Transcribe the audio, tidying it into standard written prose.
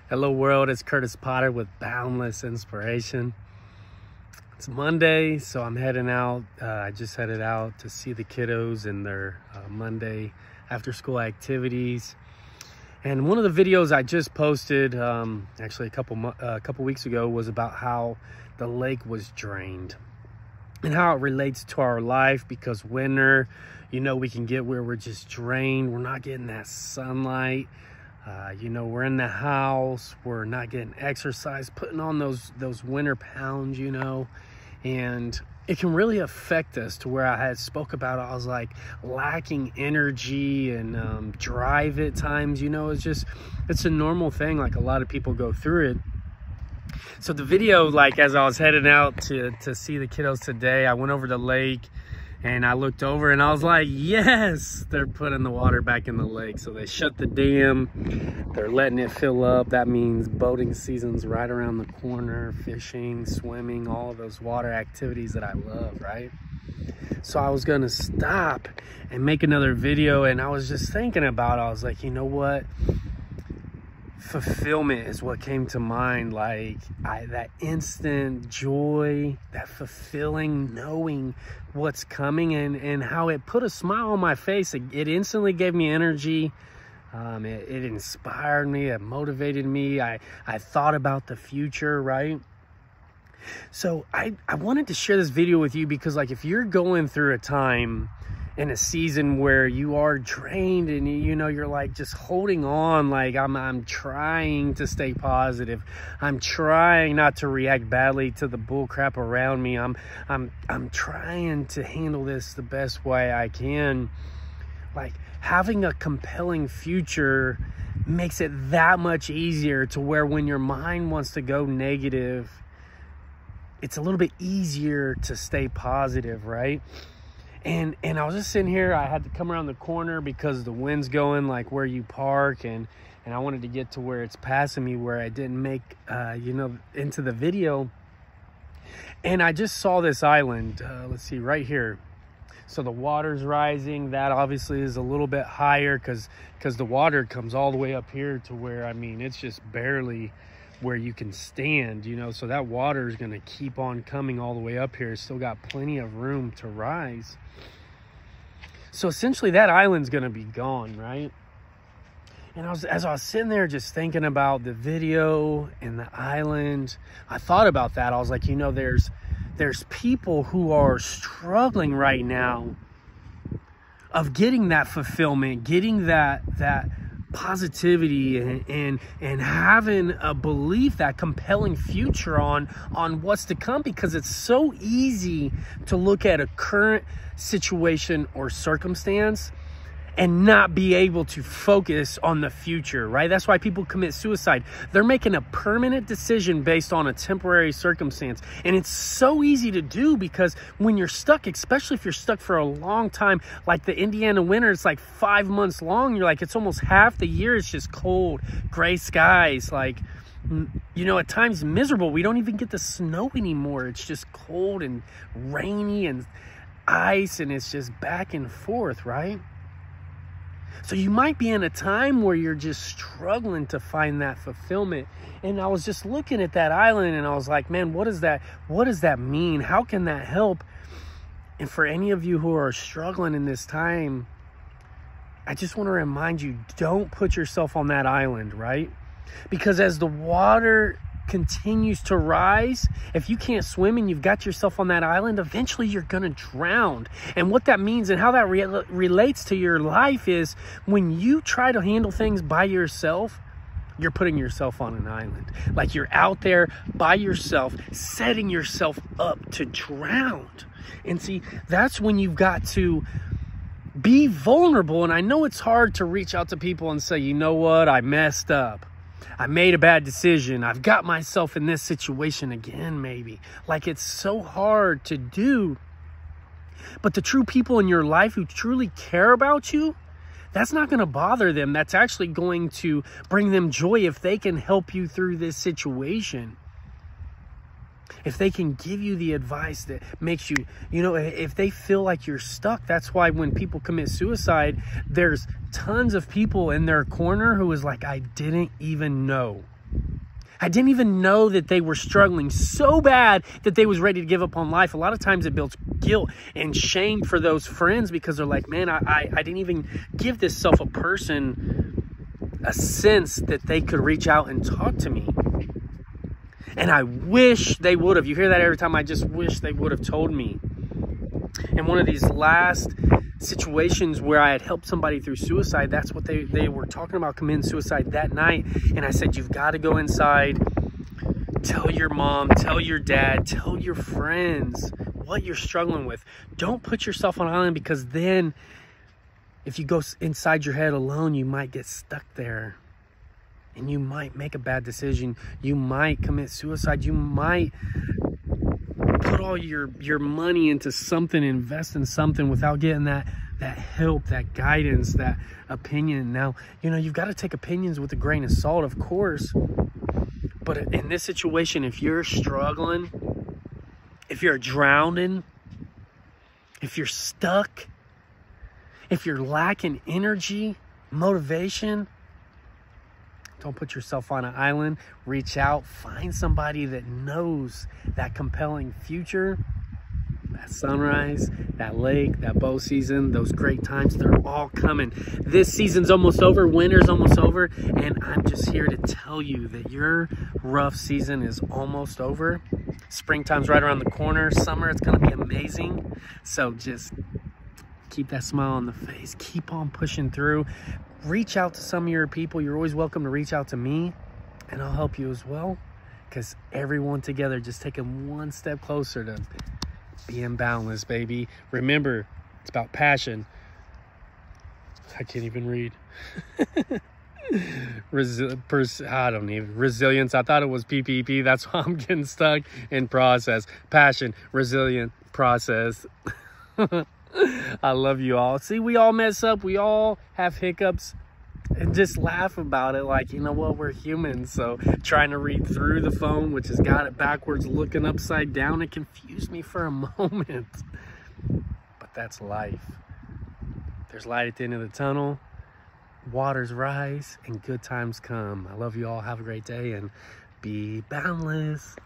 Hello world, it's Curtis Potter with Boundless Inspiration. It's Monday, so I'm heading out. I just headed out to see the kiddos in their Monday after school activities. And one of the videos I just posted, actually a couple weeks ago, was about how the lake was drained and how it relates to our life, because winter, you know, we can get where we're just drained. We're not getting that sunlight. You know, we're in the house, we're not getting exercise, putting on those winter pounds, you know, and it can really affect us to where I had spoke about it. I was like lacking energy and drive at times, you know. It's a normal thing. Like, a lot of people go through it. So the video, like, as I was heading out to see the kiddos today, I went over to the lake and I looked over and I was like, yes, they're putting the water back in the lake. So they shut the dam, they're letting it fill up. That means boating season's right around the corner, fishing, swimming, all of those water activities that I love, right? So I was gonna stop and make another video, and I was just thinking about it. I was like, you know what? Fulfillment is what came to mind. Like, that instant joy, that fulfilling knowing what's coming, and how it put a smile on my face. It instantly gave me energy. It inspired me, it motivated me. I thought about the future, right? So I wanted to share this video with you because, like, if you're going through a time in a season where you are drained and you know you're like just holding on, like I'm trying to stay positive, I'm trying not to react badly to the bull crap around me, I'm trying to handle this the best way I can. Like, having a compelling future makes it that much easier, to where when your mind wants to go negative, it's a little bit easier to stay positive, right? And I was just sitting here. I had to come around the corner because the wind's going, like, where you park, and I wanted to get to where it's passing me, where I didn't make you know, into the video. And I just saw this island, let's see, right here. So the water's rising. That obviously is a little bit higher because the water comes all the way up here to where, I mean, it's just barely where you can stand, you know. So that water is going to keep on coming all the way up here. It's still got plenty of room to rise. So essentially that island's going to be gone, right? And as I was sitting there just thinking about the video and the island, I thought about that. I was like, you know, there's people who are struggling right now of getting that fulfillment, getting that positivity, and having a belief, that compelling future on what's to come, because it's so easy to look at a current situation or circumstance and not be able to focus on the future, right? That's why people commit suicide. They're making a permanent decision based on a temporary circumstance. And it's so easy to do, because when you're stuck, especially if you're stuck for a long time, like the Indiana winter, it's like 5 months long. You're like, it's almost half the year. It's just cold, gray skies, like, you know, at times miserable. We don't even get the snow anymore. It's just cold and rainy and ice, and it's just back and forth, right? So you might be in a time where you're just struggling to find that fulfillment. And I was just looking at that island and I was like, man, what does that mean? How can that help? And for any of you who are struggling in this time, I just want to remind you, don't put yourself on that island, right? Because as the water continues to rise, if you can't swim and you've got yourself on that island, eventually you're gonna drown. And what that means and how that relates to your life is, when you try to handle things by yourself, you're putting yourself on an island. Like, you're out there by yourself, setting yourself up to drown. And see, that's when you've got to be vulnerable. And I know it's hard to reach out to people and say, you know what, I messed up, I made a bad decision, I've got myself in this situation again, maybe. Like, it's so hard to do. But the true people in your life who truly care about you, that's not going to bother them. That's actually going to bring them joy if they can help you through this situation. if they can give you the advice that makes you, you know, if they feel like you're stuck. That's why when people commit suicide, there's tons of people in their corner who is like, I didn't even know. I didn't even know that they were struggling so bad that they was ready to give up on life. A lot of times it builds guilt and shame for those friends because they're like, man, I didn't even give this self a person a sense that they could reach out and talk to me. And I wish they would have. You hear that every time. I just wish they would have told me. In one of these last situations where I had helped somebody through suicide, that's what they were talking about, committing suicide that night. And I said, you've got to go inside, tell your mom, tell your dad, tell your friends what you're struggling with. Don't put yourself on an island, because then if you go inside your head alone, you might get stuck there. And you might make a bad decision. You might commit suicide. You might put all your money into something, invest in something without getting that help, that guidance, that opinion. Now, you know, you've got to take opinions with a grain of salt, of course. But in this situation, if you're struggling, if you're drowning, if you're stuck, if you're lacking energy, motivation, don't put yourself on an island. Reach out, find somebody that knows that compelling future, that sunrise, that lake, that bow season, those great times. They're all coming. This season's almost over. Winter's almost over. And I'm just here to tell you that your rough season is almost over. Springtime's right around the corner. Summer, it's going to be amazing. So just keep that smile on the face. Keep on pushing through. Reach out to some of your people. You're always welcome to reach out to me, and I'll help you as well, because everyone together just taking one step closer to being boundless, baby. Remember, it's about passion. I can't even read. Resilience. I thought it was PPP. That's why I'm getting stuck in process. Passion, resilient, process. I love you all. See, we all mess up. We all have hiccups, and just laugh about it. Like, you know what? We're humans. So trying to read through the phone, which has got it backwards, looking upside down, it confused me for a moment. But that's life. There's light at the end of the tunnel. Waters rise and good times come. I love you all. Have a great day and be boundless.